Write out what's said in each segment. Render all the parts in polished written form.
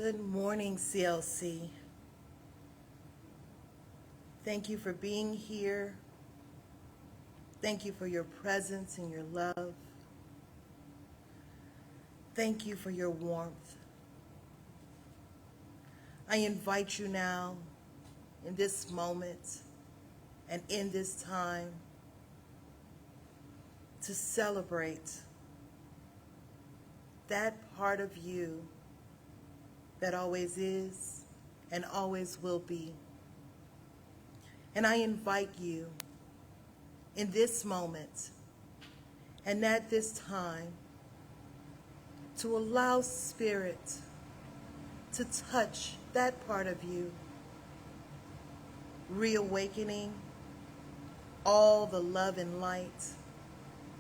Good morning, CLC. Thank you for being here. Thank you for your presence and your love. Thank you for your warmth. I invite you now, in this moment and in this time, to celebrate that part of you that always is and always will be. And I invite you in this moment and at this time to allow Spirit to touch that part of you, reawakening all the love and light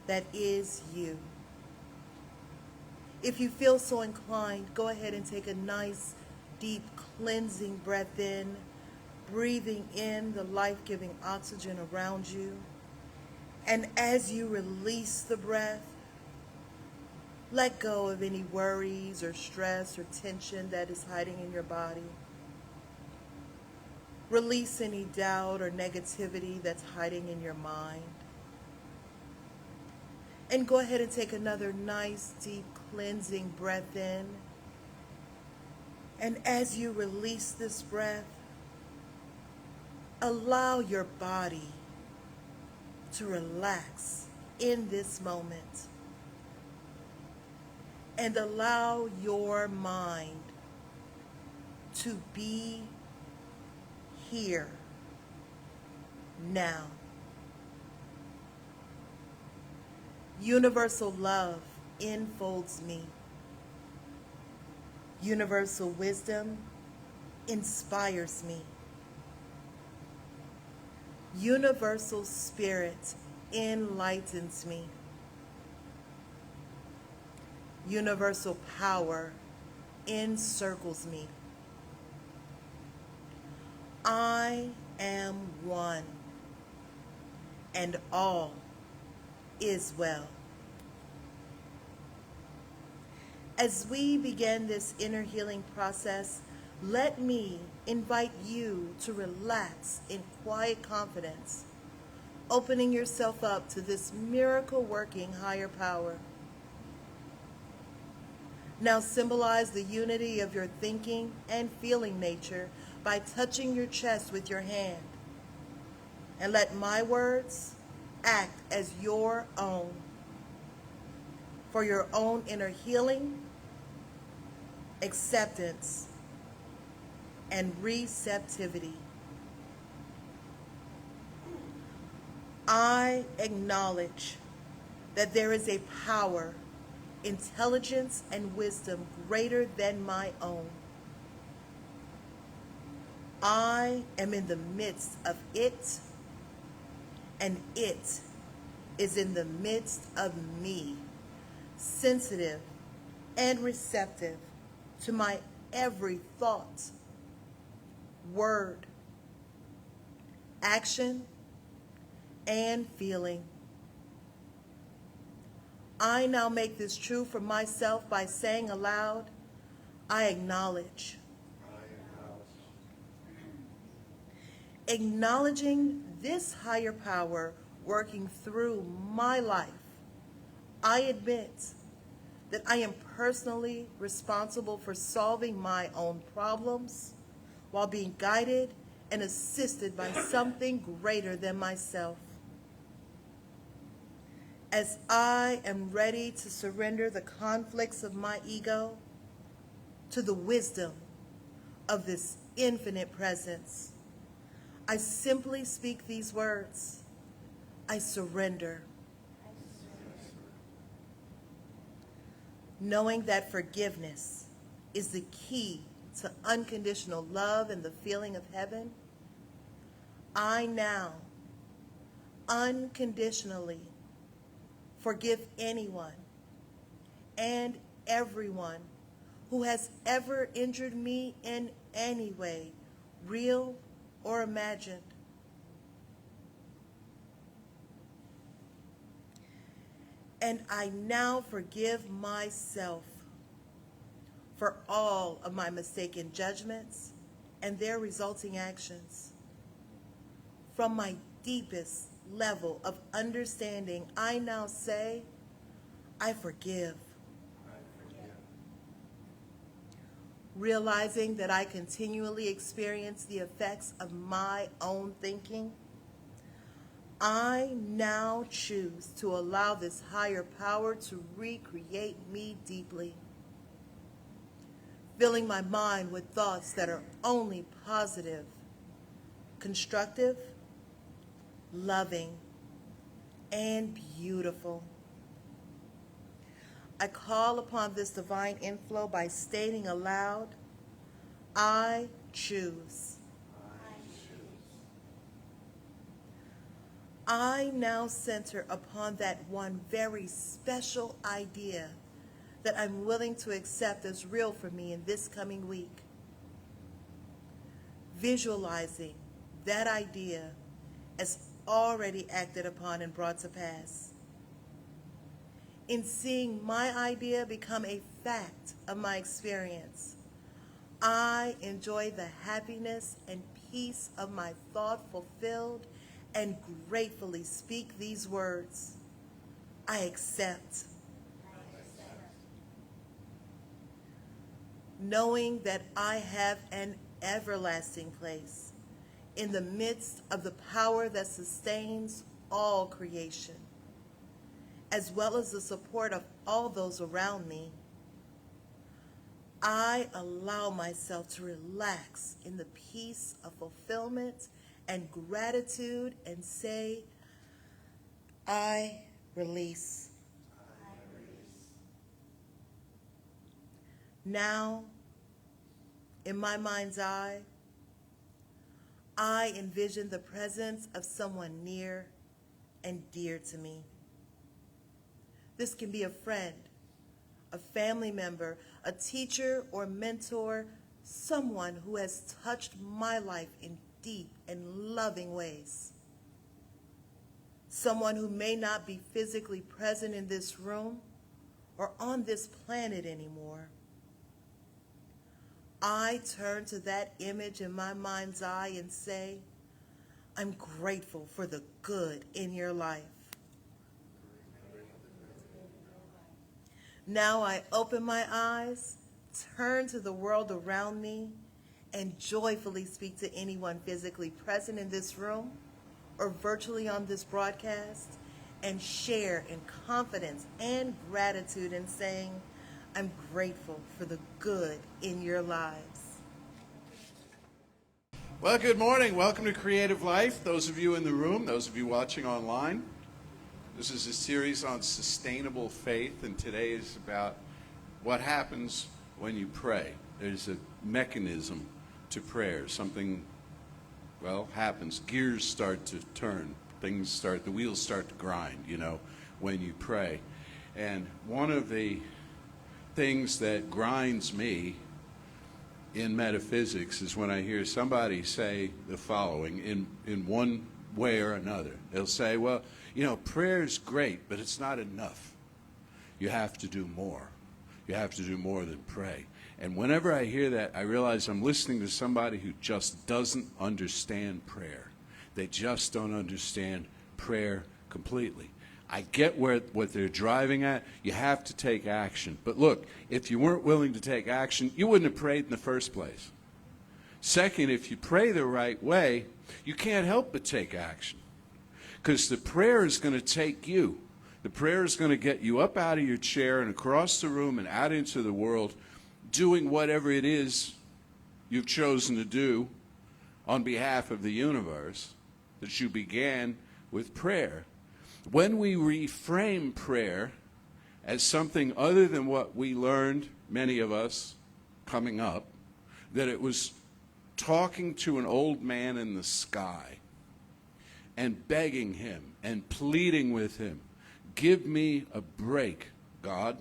that is you. If you feel so inclined, go ahead and take a nice, deep, cleansing breath in, breathing in the life-giving oxygen around you. And as you release the breath, let go of any worries or stress or tension that is hiding in your body. Release any doubt or negativity that's hiding in your mind. And go ahead and take another nice, deep, cleansing breath in. And as you release this breath, allow your body to relax in this moment. And allow your mind to be here now. Universal love enfolds me. Universal wisdom inspires me. Universal spirit enlightens me. Universal power encircles me. I am one, and all is well. As we begin this inner healing process, let me invite you to relax in quiet confidence, opening yourself up to this miracle-working higher power. Now symbolize the unity of your thinking and feeling nature by touching your chest with your hand. And let my words act as your own, for your own inner healing, acceptance, and receptivity. I acknowledge that there is a power, intelligence, and wisdom greater than my own. I am in the midst of it, and it is in the midst of me, sensitive and receptive to my every thought, word, action, and feeling. I now make this true for myself by saying aloud, I acknowledge. Acknowledging this higher power working through my life, I admit that I am personally responsible for solving my own problems while being guided and assisted by something greater than myself. As I am ready to surrender the conflicts of my ego to the wisdom of this infinite presence, I simply speak these words: I surrender. Knowing that forgiveness is the key to unconditional love and the feeling of heaven, I now unconditionally forgive anyone and everyone who has ever injured me in any way, real or imagined. And I now forgive myself for all of my mistaken judgments and their resulting actions. From my deepest level of understanding, I now say, I forgive. Realizing that I continually experience the effects of my own thinking, I now choose to allow this higher power to recreate me deeply, filling my mind with thoughts that are only positive, constructive, loving, and beautiful. I call upon this divine inflow by stating aloud, I choose. I now center upon that one very special idea that I'm willing to accept as real for me in this coming week. Visualizing that idea as already acted upon and brought to pass. In seeing my idea become a fact of my experience, I enjoy the happiness and peace of my thought fulfilled and gratefully speak these words. I accept. Knowing that I have an everlasting place in the midst of the power that sustains all creation, as well as the support of all those around me, I allow myself to relax in the peace of fulfillment and gratitude and say, I release. Now, in my mind's eye, I envision the presence of someone near and dear to me. This can be a friend, a family member, a teacher or mentor, someone who has touched my life in deep and loving ways. Someone who may not be physically present in this room or on this planet anymore. I turn to that image in my mind's eye and say, I'm grateful for the good in your life. Now I open my eyes, turn to the world around me, and joyfully speak to anyone physically present in this room or virtually on this broadcast, and share in confidence and gratitude in saying, I'm grateful for the good in your lives. Well, good morning. Welcome to Creative Life. Those of you in the room, those of you watching online. This is a series on sustainable faith, and today is about what happens when you pray. There's a mechanism to prayer. Something, happens. Gears start to turn. The wheels start to grind, when you pray. And one of the things that grinds me in metaphysics is when I hear somebody say the following in one way or another. They'll say, prayer is great, but it's not enough. You have to do more. You have to do more than pray. And whenever I hear that, I realize I'm listening to somebody who just doesn't understand prayer. They just don't understand prayer completely. I get what they're driving at. You have to take action. But look, if you weren't willing to take action, you wouldn't have prayed in the first place. Second, if you pray the right way, you can't help but take action. Because the prayer is going to take you. The prayer is going to get you up out of your chair and across the room and out into the world, doing whatever it is you've chosen to do on behalf of the universe that you began with prayer. When we reframe prayer as something other than what we learned, many of us, coming up, that it was talking to an old man in the sky and begging him and pleading with him, give me a break, God.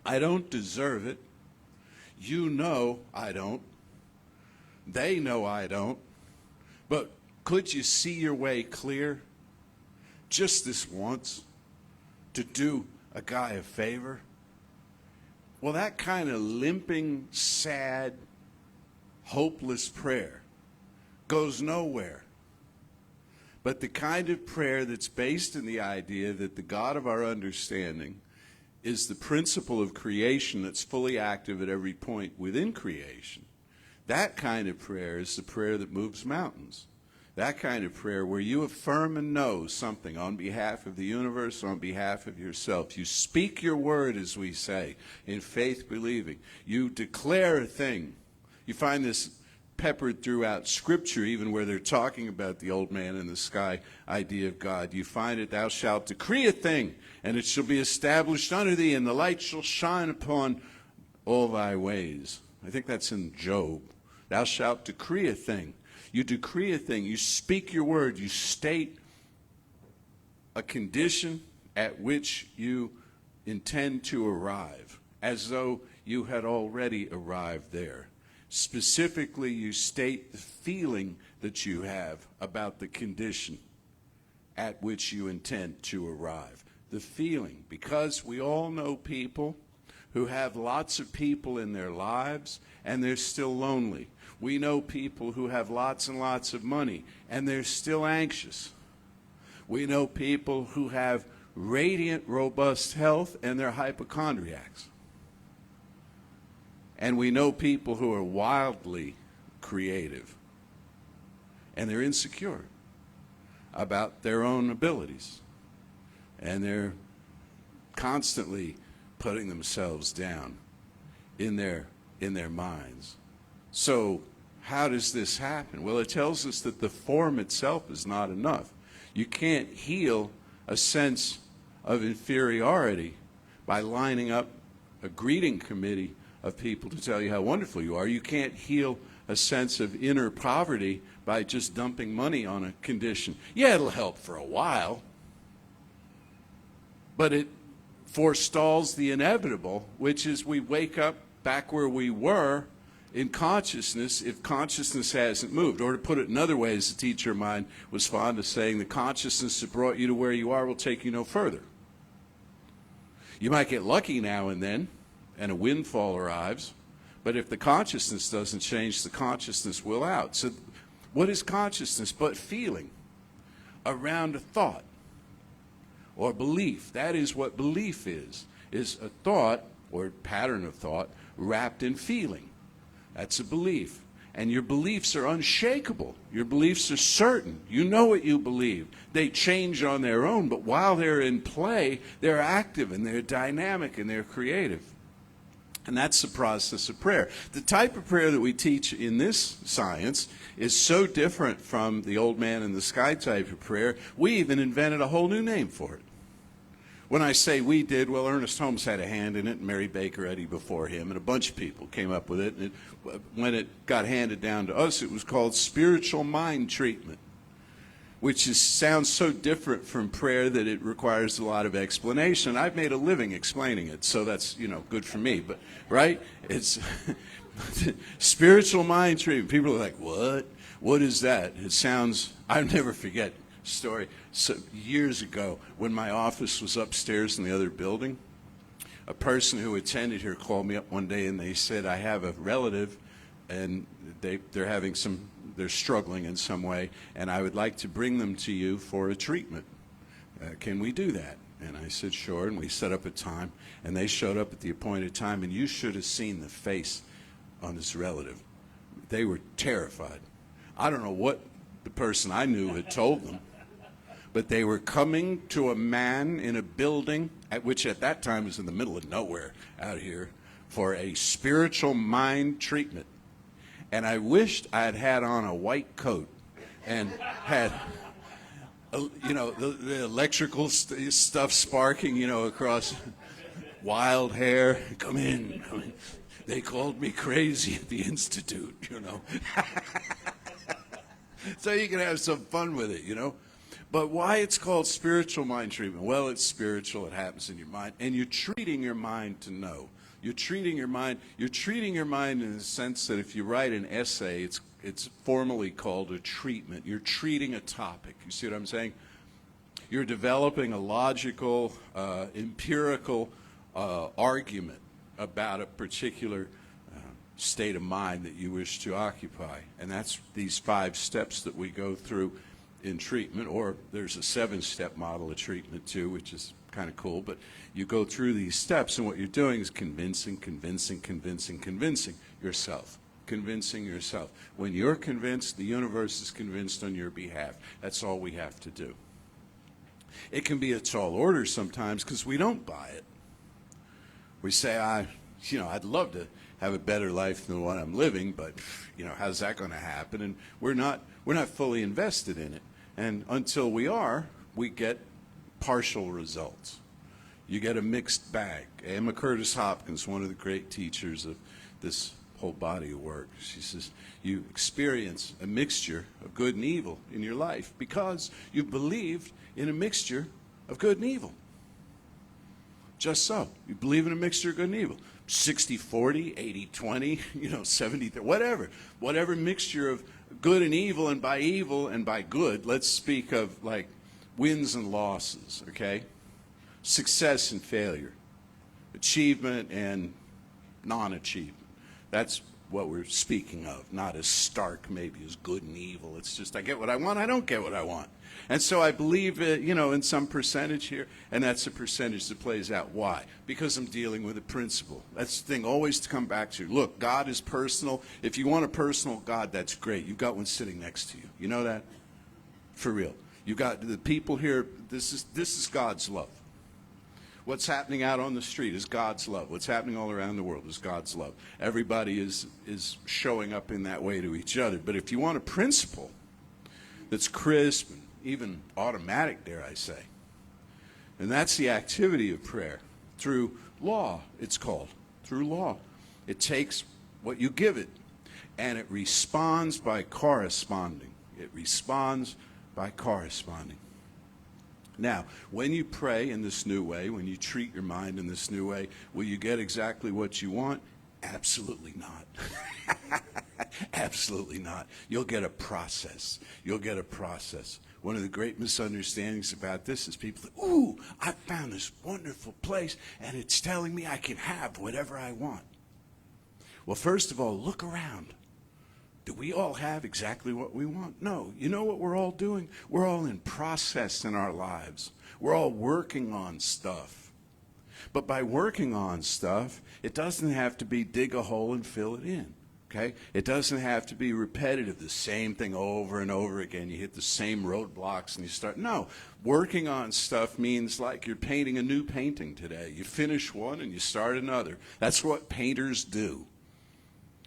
I don't deserve it. You know I don't. They know I don't. But could you see your way clear, just this once, to do a guy a favor? Well, that kind of limping, sad, hopeless prayer goes nowhere. But the kind of prayer that's based in the idea that the God of our understanding is the principle of creation that's fully active at every point within creation, that kind of prayer is the prayer that moves mountains. That kind of prayer where you affirm and know something on behalf of the universe, on behalf of yourself. You speak your word, as we say, in faith believing. You declare a thing. You find this peppered throughout Scripture, even where they're talking about the old man in the sky idea of God. You find it, thou shalt decree a thing, and it shall be established unto thee, and the light shall shine upon all thy ways. I think that's in Job. Thou shalt decree a thing. You decree a thing. You speak your word. You state a condition at which you intend to arrive, as though you had already arrived there. Specifically, you state the feeling that you have about the condition at which you intend to arrive. The feeling, because we all know people who have lots of people in their lives and they're still lonely. We know people who have lots and lots of money and they're still anxious. We know people who have radiant, robust health and they're hypochondriacs. And we know people who are wildly creative and they're insecure about their own abilities. And they're constantly putting themselves down in their minds. So how does this happen? Well, it tells us that the form itself is not enough. You can't heal a sense of inferiority by lining up a greeting committee of people to tell you how wonderful you are. You can't heal a sense of inner poverty by just dumping money on a condition. Yeah, it'll help for a while, but it forestalls the inevitable, which is we wake up back where we were in consciousness if consciousness hasn't moved. Or to put it another way, as a teacher of mine was fond of saying, the consciousness that brought you to where you are will take you no further. You might get lucky now and then, and a windfall arrives, but if the consciousness doesn't change, the consciousness will out. So what is consciousness but feeling around a thought or belief? That is what belief is a thought or pattern of thought wrapped in feeling. That's a belief. And your beliefs are unshakable. Your beliefs are certain. You know what you believe. They change on their own, but while they're in play, they're active and they're dynamic and they're creative. And that's the process of prayer. The type of prayer that we teach in this science is so different from the old man in the sky type of prayer, we even invented a whole new name for it. When I say we did, well, Ernest Holmes had a hand in it, and Mary Baker Eddy before him, and a bunch of people came up with it. And when it got handed down to us, it was called spiritual mind treatment, which sounds so different from prayer that it requires a lot of explanation. I've made a living explaining it, so that's, good for me. But, right? It's spiritual mind treatment. People are like, what? What is that? It sounds, I'll never forget a story. So years ago, when my office was upstairs in the other building, a person who attended here called me up one day and they said, I have a relative and they're struggling in some way, and I would like to bring them to you for a treatment. Can we do that? And I said, sure, and we set up a time, and they showed up at the appointed time, and you should have seen the face on this relative. They were terrified. I don't know what the person I knew had told them, but they were coming to a man in a building, which at that time was in the middle of nowhere out here, for a spiritual mind treatment. And I wished I had had on a white coat and had, the electrical stuff sparking, across wild hair. Come in. They called me crazy at the Institute, So you can have some fun with it, But why it's called spiritual mind treatment? Well, it's spiritual. It happens in your mind. And you're treating your mind to know. You're treating your mind in the sense that if you write an essay, it's formally called a treatment. You're treating a topic. You see what I'm saying? You're developing a logical, empirical argument about a particular state of mind that you wish to occupy. And that's these 5 steps that we go through in treatment, or there's a 7-step model of treatment too, which is kind of cool. But you go through these steps, and what you're doing is convincing yourself. Convincing yourself. When you're convinced, the universe is convinced on your behalf. That's all we have to do. It can be a tall order sometimes because we don't buy it. We say, I'd love to have a better life than what I'm living, but how's that going to happen? And we're not fully invested in it. And until we are, we get partial results. You get a mixed bag. Emma Curtis Hopkins, one of the great teachers of this whole body of work, she says, you experience a mixture of good and evil in your life because you believed in a mixture of good and evil. Just so. You believe in a mixture of good and evil. 60-40, 80-20, 70-30, whatever. Whatever mixture of good and by good, let's speak of like wins and losses, okay? Success and failure. Achievement and non-achievement. That's what we're speaking of, not as stark maybe as good and evil. It's just I get what I want, I don't get what I want. And so I believe, in some percentage here, and that's a percentage that plays out. Why? Because I'm dealing with a principle. That's the thing always to come back to. Look, God is personal. If you want a personal God, that's great. You've got one sitting next to you. You know that? For real. You've got the people here, this is God's love. What's happening out on the street is God's love. What's happening all around the world is God's love. Everybody is showing up in that way to each other. But if you want a principle that's crisp and even automatic, dare I say, and that's the activity of prayer. Through law, it's called. Through law. It takes what you give it, and it responds by corresponding. It responds by corresponding. Now, when you pray in this new way, when you treat your mind in this new way, will you get exactly what you want? Absolutely not. Absolutely not. You'll get a process. You'll get a process. One of the great misunderstandings about this is people think, ooh, I found this wonderful place, and it's telling me I can have whatever I want. Well, first of all, look around. Do we all have exactly what we want? No. You know what we're all doing? We're all in process in our lives. We're all working on stuff. But by working on stuff, it doesn't have to be dig a hole and fill it in. Okay? It doesn't have to be repetitive, the same thing over and over again. You hit the same roadblocks and you start. No. Working on stuff means like you're painting a new painting today. You finish one and you start another. That's what painters do.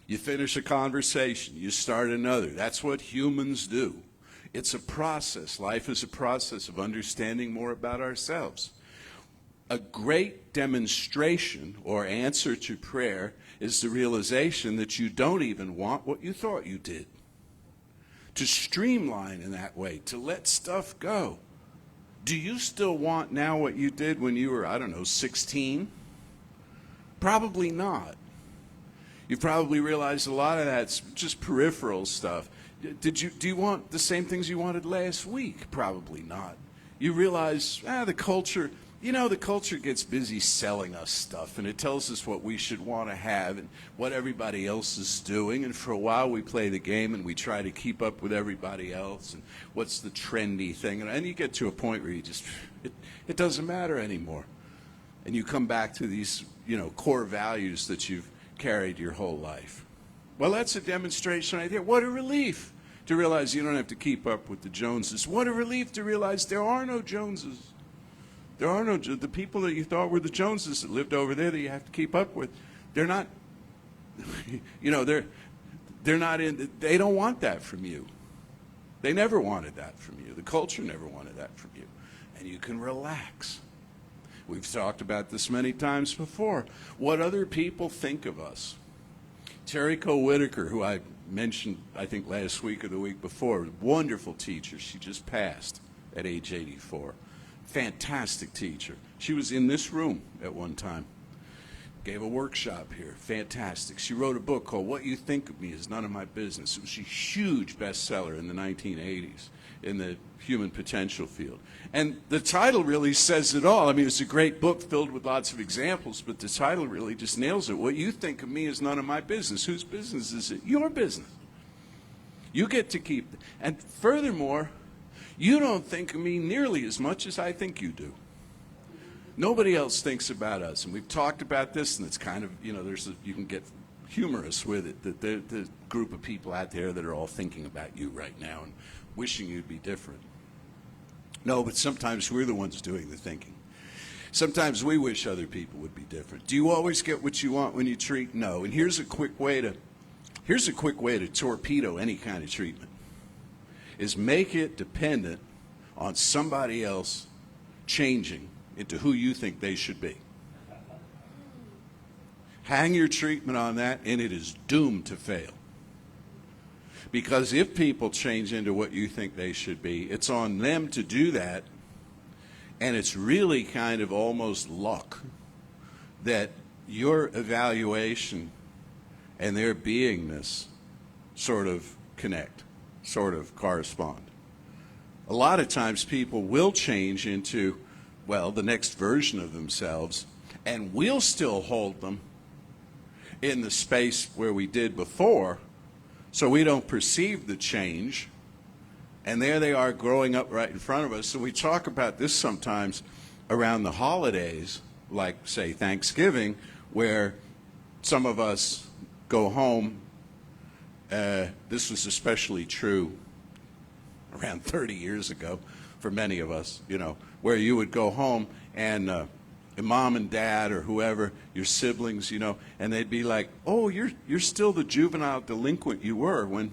You finish a conversation, you start another. That's what humans do. It's a process. Life is a process of understanding more about ourselves. A great demonstration or answer to prayer is the realization that you don't even want what you thought you did. To streamline in that way, to let stuff go. Do you still want now what you did when you were, 16? Probably not. You probably realized a lot of that's just peripheral stuff. Do you want the same things you wanted last week? Probably not. You realize, the culture gets busy selling us stuff, and it tells us what we should want to have and what everybody else is doing. And for a while we play the game and we try to keep up with everybody else and what's the trendy thing. And you get to a point where you just, it doesn't matter anymore. And you come back to these, core values that you've carried your whole life. Well, that's a demonstration right there. What a relief to realize you don't have to keep up with the Joneses. What a relief to realize there are no Joneses. There are no, the people that you thought were the Joneses that lived over there that you have to keep up with. They're not, they're not in, they don't want that from you. They never wanted that from you. The culture never wanted that from you. And you can relax. We've talked about this many times before. What other people think of us. Terry Cole Whitaker, who I mentioned, I think, last week or the week before, wonderful teacher. She just passed at age 84. Fantastic teacher. She was in this room at one time. Gave a workshop here. Fantastic. She wrote a book called What You Think of Me Is None of My Business. It was a huge bestseller in the 1980s. in the human potential field. And the title really says it all. I mean, it's a great book filled with lots of examples, but the title really just nails it. What you think of me is none of my business. Whose business is it? Your business. You get to keep it. And furthermore, you don't think of me nearly as much as I think you do. Nobody else thinks about us. And we've talked about this, and it's kind of, you know, you can get humorous with it, that there's a group of people out there that are all thinking about you right now and wishing you'd be different. No, but sometimes we're the ones doing the thinking. Sometimes we wish other people would be different. Do you always get what you want when you treat? No. And here's a quick way to torpedo any kind of treatment, is make it dependent on somebody else changing into who you think they should be. Hang your treatment on that, and it is doomed to fail. Because if people change into what you think they should be, it's on them to do that, and it's really kind of almost luck that your evaluation and their beingness sort of connect, sort of correspond. A lot of times people will change into, well, the next version of themselves, and we'll still hold them in the space where we did before, so we don't perceive the change, and there they are growing up right in front of us. So we talk about this sometimes around the holidays, like, say, Thanksgiving, where some of us go home. This was especially true around 30 years ago for many of us, you know, where you would go home and mom and dad or whoever, your siblings, you know, and they'd be like, "Oh, you're still the juvenile delinquent you were when,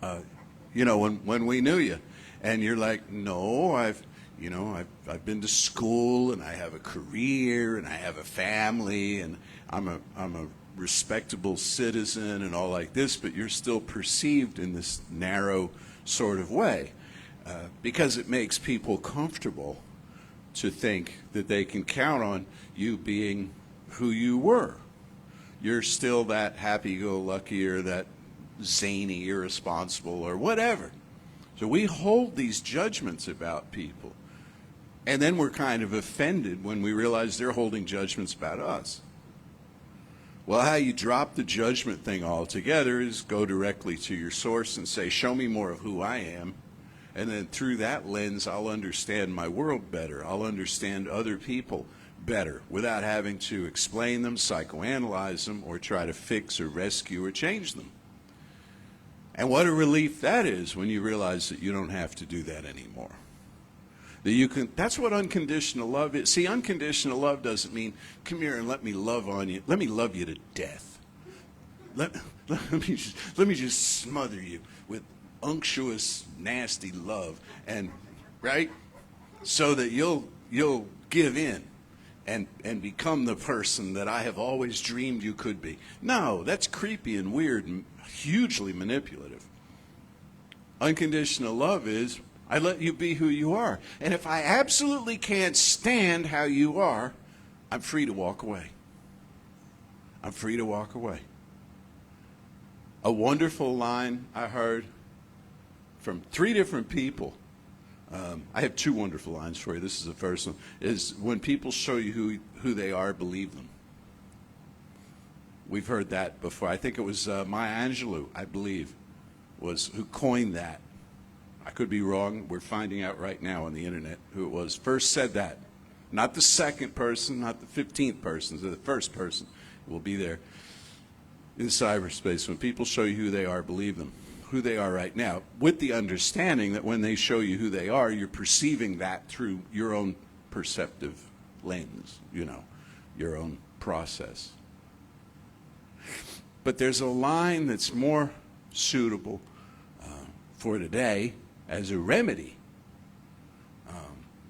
when we knew you," and you're like, "No, I've been to school and I have a career and I have a family and I'm a respectable citizen and all like this," but you're still perceived in this narrow sort of way because it makes people comfortable to think that they can count on you being who you were. You're still that happy-go-lucky or that zany, irresponsible, or whatever. So we hold these judgments about people, and then we're kind of offended when we realize they're holding judgments about us. Well, how you drop the judgment thing altogether is go directly to your source and say, "Show me more of who I am." And then through that lens, I'll understand my world better. I'll understand other people better without having to explain them, psychoanalyze them, or try to fix or rescue or change them. And what a relief that is when you realize that you don't have to do that anymore. That you can. That's what unconditional love is. See, unconditional love doesn't mean, "Come here and let me love on you. Let me love you to death. Let me just smother you with unctuous, nasty love," and right, so that you'll give in and become the person that I have always dreamed you could be. No, that's creepy and weird and hugely manipulative. Unconditional love is, I let you be who you are, and if I absolutely can't stand how you are, I'm free to walk away. I'm free to walk away. A wonderful line I heard from 3 different people. I have 2 wonderful lines for you. This is the first one, is when people show you who they are, believe them. We've heard that before. I think it was Maya Angelou, I believe, was who coined that. I could be wrong. We're finding out right now on the internet who it was. First said that. Not the second person, not the 15th person, the first person will be there in cyberspace. When people show you who they are, believe them. Who they are right now, with the understanding that when they show you who they are, you're perceiving that through your own perceptive lens, you know, your own process. But there's a line that's more suitable for today as a remedy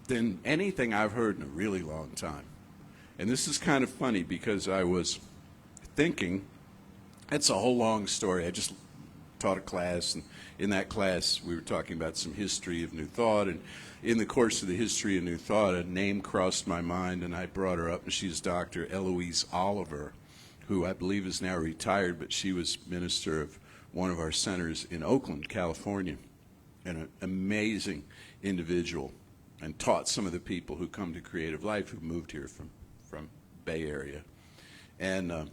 than anything I've heard in a really long time. And this is kind of funny because I was thinking, it's a whole long story. I just taught a class, and in that class we were talking about some history of New Thought, and in the course of the history of New Thought, a name crossed my mind, and I brought her up, and she's Dr. Eloise Oliver, who I believe is now retired, but she was minister of one of our centers in Oakland, California. an amazing individual, and taught some of the people who come to Creative Life who moved here from Bay Area. And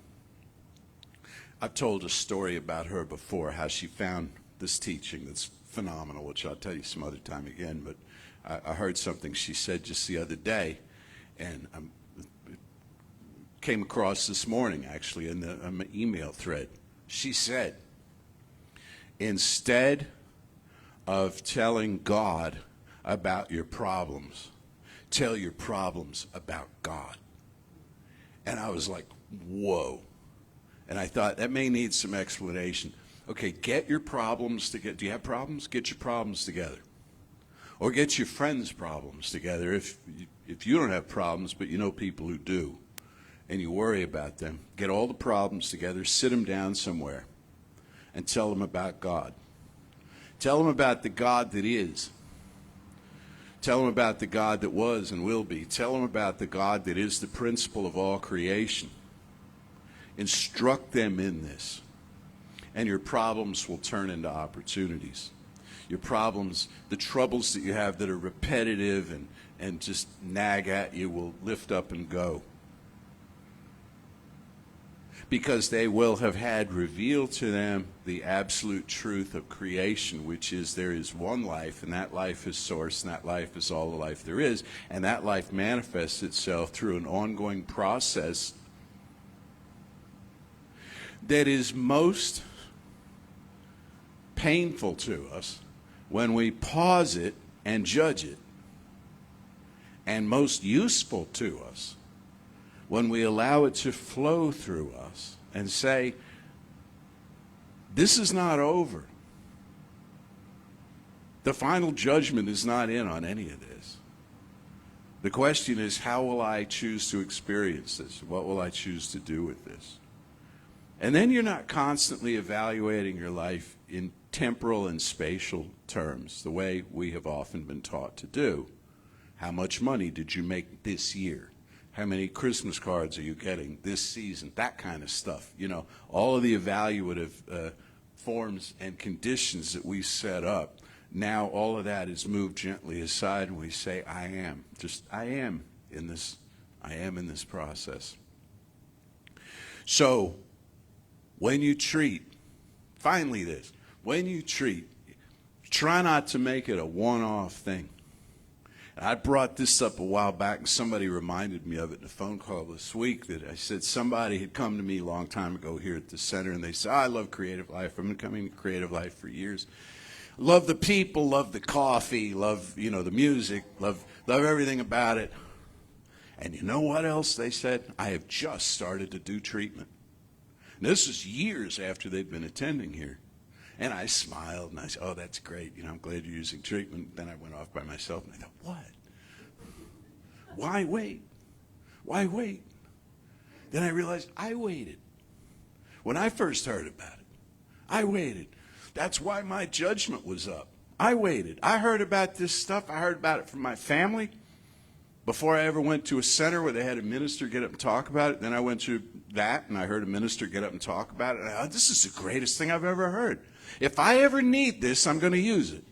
I've told a story about her before, how she found this teaching that's phenomenal, which I'll tell you some other time again. But I heard something she said just the other day, and came across this morning, actually, in an email thread. She said, instead of telling God about your problems, tell your problems about God. And I was like, whoa. And I thought, that may need some explanation. Okay, get your problems together. Do you have problems? Get your problems together. Or get your friends' problems together. If you don't have problems, but you know people who do, and you worry about them, get all the problems together, sit them down somewhere, and tell them about God. Tell them about the God that is. Tell them about the God that was and will be. Tell them about the God that is the principle of all creation. Instruct them in this, and your problems will turn into opportunities. Your problems, the troubles that you have that are repetitive and just nag at you, will lift up and go. Because they will have had revealed to them the absolute truth of creation, which is there is one life, and that life is source, and that life is all the life there is, and that life manifests itself through an ongoing process that is most painful to us when we pause it and judge it, and most useful to us when we allow it to flow through us and say, this is not over. The final judgment is not in on any of this. The question is, how will I choose to experience this? What will I choose to do with this? And then you're not constantly evaluating your life in temporal and spatial terms, the way we have often been taught to do. How much money did you make this year? How many Christmas cards are you getting this season? That kind of stuff. You know, all of the evaluative forms and conditions that we set up, now all of that is moved gently aside, and we say, I am in this process. So, when you treat, finally this, when you treat, try not to make it a one-off thing. I brought this up a while back, and somebody reminded me of it in a phone call this week, that I said somebody had come to me a long time ago here at the center, and they said, I love Creative Life. I've been coming to Creative Life for years. Love the people, love the coffee, love, the music, love everything about it. And you know what else they said? I have just started to do treatment. And this is years after they'd been attending here. And I smiled, and I said, oh, that's great. I'm glad you're using treatment. Then I went off by myself, and I thought, what? Why wait? Why wait? Then I realized I waited. When I first heard about it, I waited. That's why my judgment was up. I waited. I heard about this stuff. I heard about it from my family before I ever went to a center where they had a minister get up and talk about it. Then I went to that, and I heard a minister get up and talk about it. And I thought, this is the greatest thing I've ever heard. If I ever need this, I'm going to use it.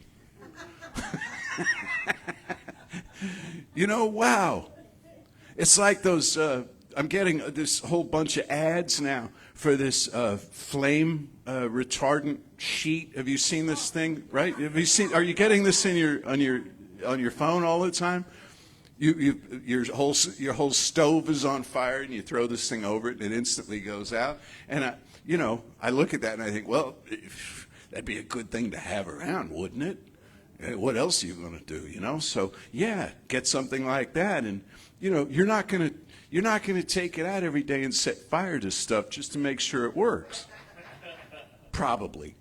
Wow. It's like those, I'm getting this whole bunch of ads now for this flame retardant sheet. Have you seen this thing, right? Are you getting this in on your phone all the time? Your whole stove is on fire, and you throw this thing over it, and it instantly goes out. And I look at that and I think, well, that'd be a good thing to have around, wouldn't it? What else are you going to do? So yeah, get something like that, and you're not going to take it out every day and set fire to stuff just to make sure it works. Probably.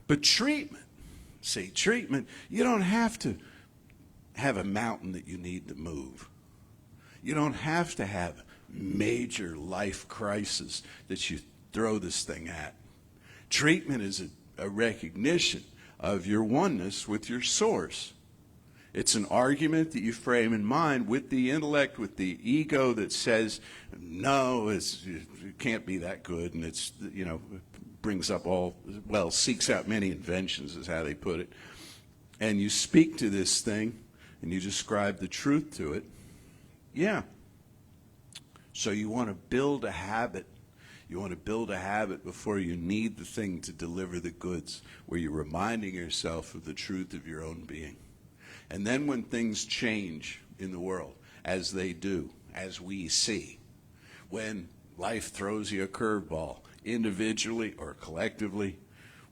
But treatment, you don't have to have a mountain that you need to move. You don't have to have major life crisis that you throw this thing at. Treatment is a recognition of your oneness with your source. It's an argument that you frame in mind with the intellect, with the ego that says, no, it can't be that good, and it's, brings up seeks out many inventions is how they put it. And you speak to this thing and you describe the truth to it. Yeah. So you want to build a habit. You want to build a habit before you need the thing to deliver the goods, where you're reminding yourself of the truth of your own being. And then when things change in the world, as they do, as we see, when life throws you a curveball, individually or collectively,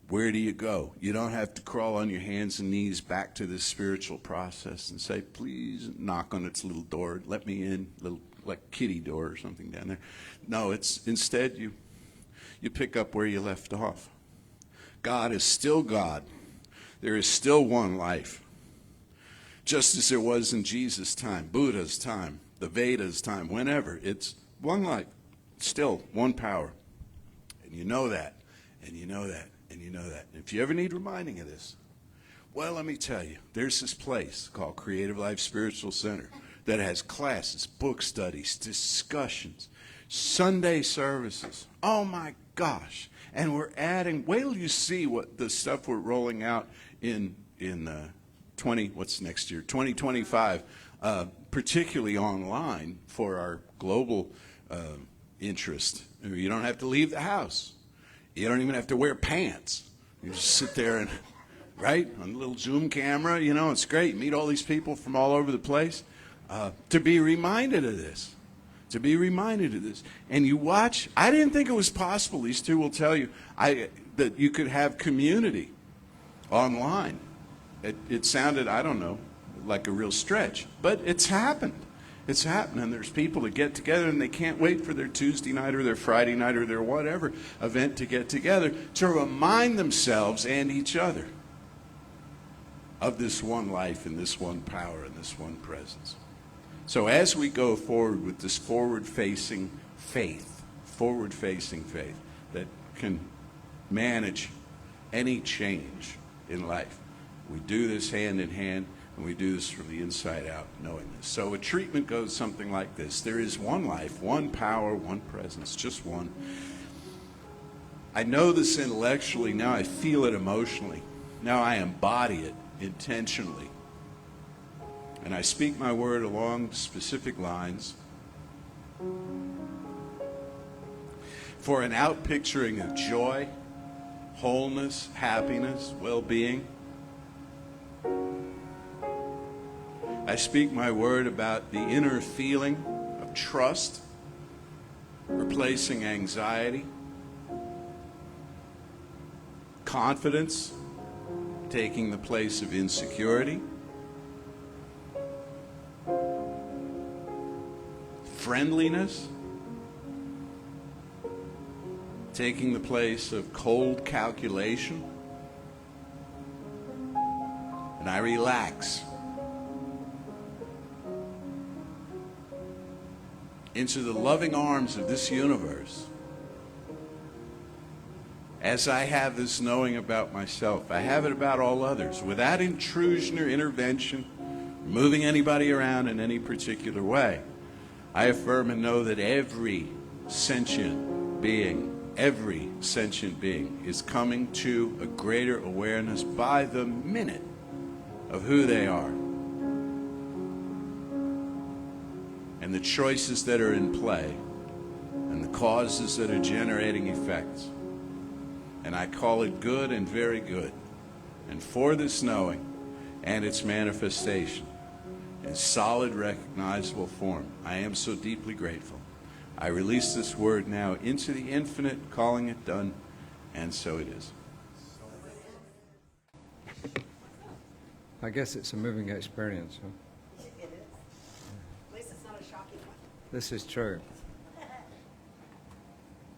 where do you go? You don't have to crawl on your hands and knees back to this spiritual process and say, please knock on its little door, let me in, little like kitty door or something down there. No, it's instead you pick up where you left off. God is still God. There is still one life. Just as there was in Jesus' time, Buddha's time, the Vedas' time, whenever. It's one life, still one power. And you know that, and you know that, and you know that. And if you ever need reminding of this, well, let me tell you, there's this place called Creative Life Spiritual Center that has classes, book studies, discussions, Sunday services. Oh my gosh. And we're adding, wait till you see what the stuff we're rolling out in 2025, particularly online for our global interest. You don't have to leave the house. You don't even have to wear pants. You just sit there and, right, on a little Zoom camera, it's great. You meet all these people from all over the place. To be reminded of this. To be reminded of this. And you watch. I didn't think it was possible. These two will tell you that you could have community online. It sounded, I don't know, like a real stretch. But it's happened. It's happened. And there's people that get together and they can't wait for their Tuesday night or their Friday night or their whatever event to get together to remind themselves and each other of this one life and this one power and this one presence. So as we go forward with this forward-facing faith that can manage any change in life, we do this hand in hand, and we do this from the inside out, knowing this. So a treatment goes something like this. There is one life, one power, one presence, just one. I know this intellectually, now I feel it emotionally. Now I embody it intentionally. And I speak my word along specific lines for an outpicturing of joy, wholeness, happiness, well-being. I speak my word about the inner feeling of trust, replacing anxiety, confidence, taking the place of insecurity, friendliness, taking the place of cold calculation, and I relax into the loving arms of this universe as I have this knowing about myself. I have it about all others without intrusion or intervention, moving anybody around in any particular way. I affirm and know that every sentient being is coming to a greater awareness by the minute of who they are and the choices that are in play and the causes that are generating effects. And I call it good and very good. And for this knowing and its manifestation in solid, recognizable form, I am so deeply grateful. I release this word now into the infinite, calling it done, and so it is. I guess it's a moving experience. Huh? It is. At least it's not a shocking one. This is true.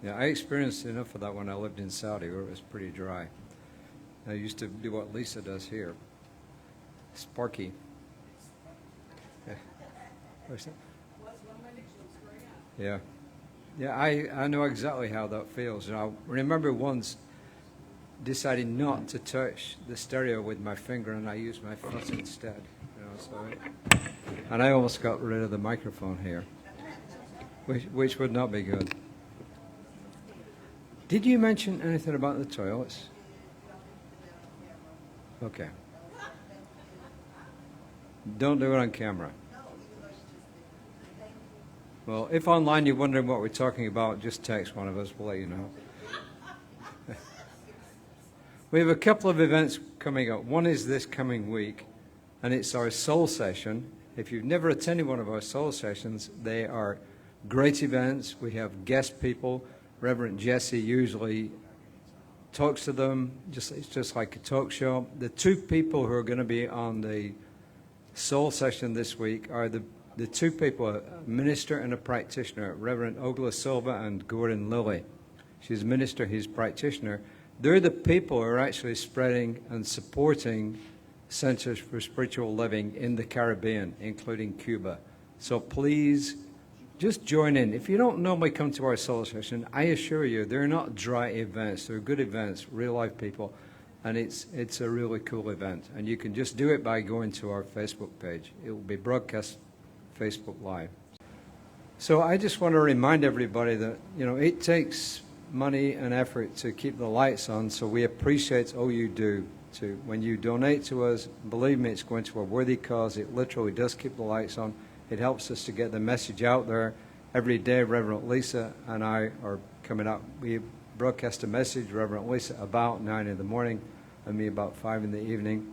Yeah, I experienced enough of that when I lived in Saudi, where it was pretty dry. I used to do what Lisa does here. Sparky. Yeah. What's that? Yeah. Yeah, I know exactly how that feels. And I remember once deciding not to touch the stereo with my finger, and I used my feet instead. And I almost got rid of the microphone here, which would not be good. Did you mention anything about the toilets? Okay. Don't do it on camera. Well, if online you're wondering what we're talking about, just text one of us, we'll let you know. We have a couple of events coming up. One is this coming week, and it's our soul session. If you've never attended one of our soul sessions, they are great events. We have guest people. Reverend Jesse usually talks to them. It's just like a talk show. The two people who are going to be on the soul session this week are the two people, a minister and a practitioner, Reverend Ogla Silva and Gordon Lilly. She's a minister, he's a practitioner. They're the people who are actually spreading and supporting centers for spiritual living in the Caribbean, including Cuba. So please, just join in. If you don't normally come to our soul session, I assure you, they're not dry events. They're good events, real-life people, and it's a really cool event. And you can just do it by going to our Facebook page. It will be broadcast Facebook Live. So I just want to remind everybody that, it takes money and effort to keep the lights on, so we appreciate all you do. When you donate to us, believe me, it's going to a worthy cause. It literally does keep the lights on. It helps us to get the message out there. Every day, Reverend Lisa and I are coming up. We broadcast a message, Reverend Lisa, about 9 in the morning, and me about 5 in the evening.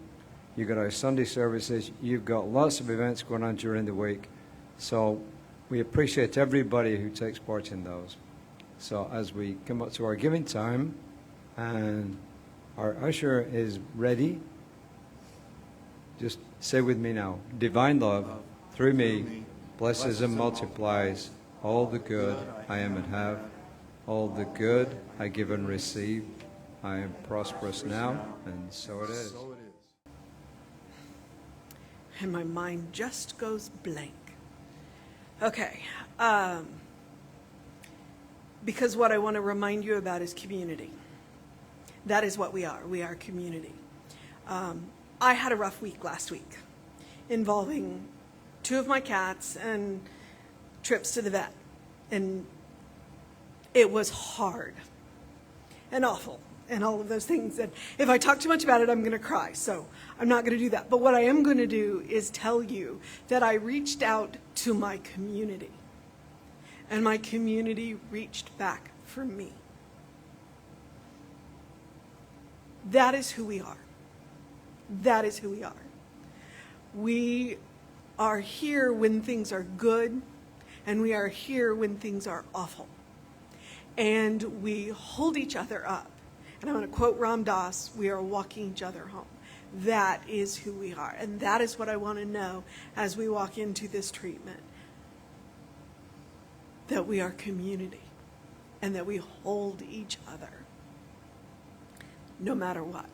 You've got our Sunday services. You've got lots of events going on during the week. So we appreciate everybody who takes part in those. So as we come up to our giving time, and our usher is ready, just say with me now, divine love through me blesses and multiplies all the good I am and have, all the good I give and receive. I am prosperous now, and so it is. And my mind just goes blank. Okay. Because what I want to remind you about is community. That is what we are. We are community. I had a rough week last week involving 2 of my cats and trips to the vet. And it was hard and awful and all of those things. And if I talk too much about it, I'm going to cry. So I'm not going to do that. But what I am going to do is tell you that I reached out to my community. And my community reached back for me. That is who we are. That is who we are. We are here when things are good, and we are here when things are awful. And we hold each other up. And I'm going to quote Ram Dass, we are walking each other home. That is who we are. And that is what I want to know as we walk into this treatment. That we are community and that we hold each other no matter what.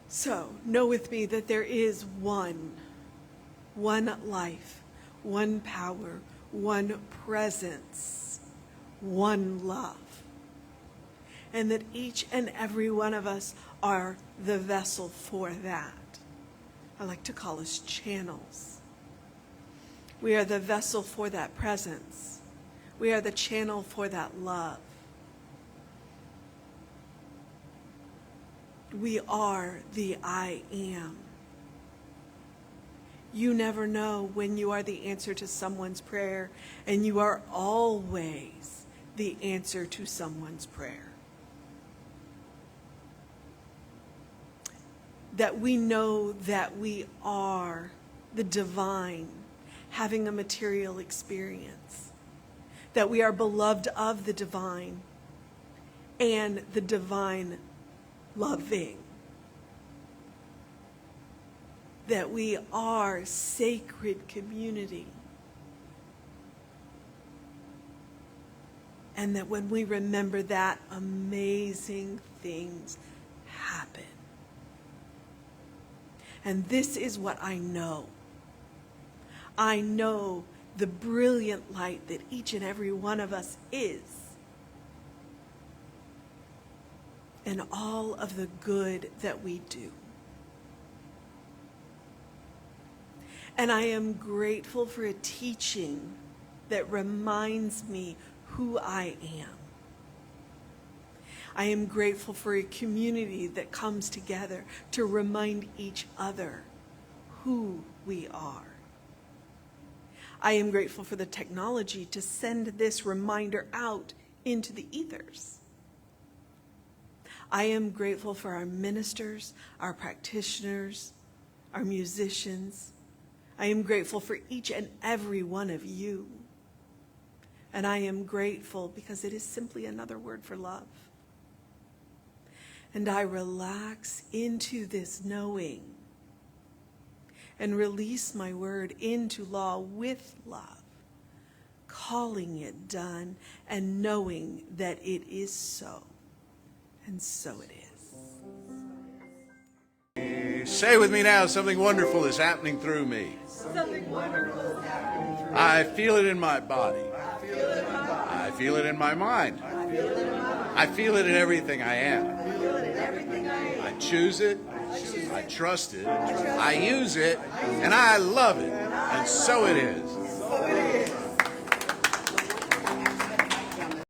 So know with me that there is one life, one power, one presence, one love. And that each and every one of us are the vessel for that. I like to call us channels. We are the vessel for that presence. We are the channel for that love. We are the I am. You never know when you are the answer to someone's prayer, and you are always the answer to someone's prayer. That we know that we are the divine, having a material experience, that we are beloved of the divine and the divine loving, that we are sacred community, and that when we remember that, amazing things happen. And this is what I know. I know the brilliant light that each and every one of us is. And all of the good that we do. And I am grateful for a teaching that reminds me who I am. I am grateful for a community that comes together to remind each other who we are. I am grateful for the technology to send this reminder out into the ethers. I am grateful for our ministers, our practitioners, our musicians. I am grateful for each and every one of you. And I am grateful because it is simply another word for love. And I relax into this knowing and release my word into law with love, calling it done and knowing that it is so. And so it is. Say with me now, something wonderful is happening through me. Something wonderful is happening through me. I feel it in my body. I feel it in my mind. I feel it in everything I am. I choose it. I trust it. I use it. And I love it. And so it is.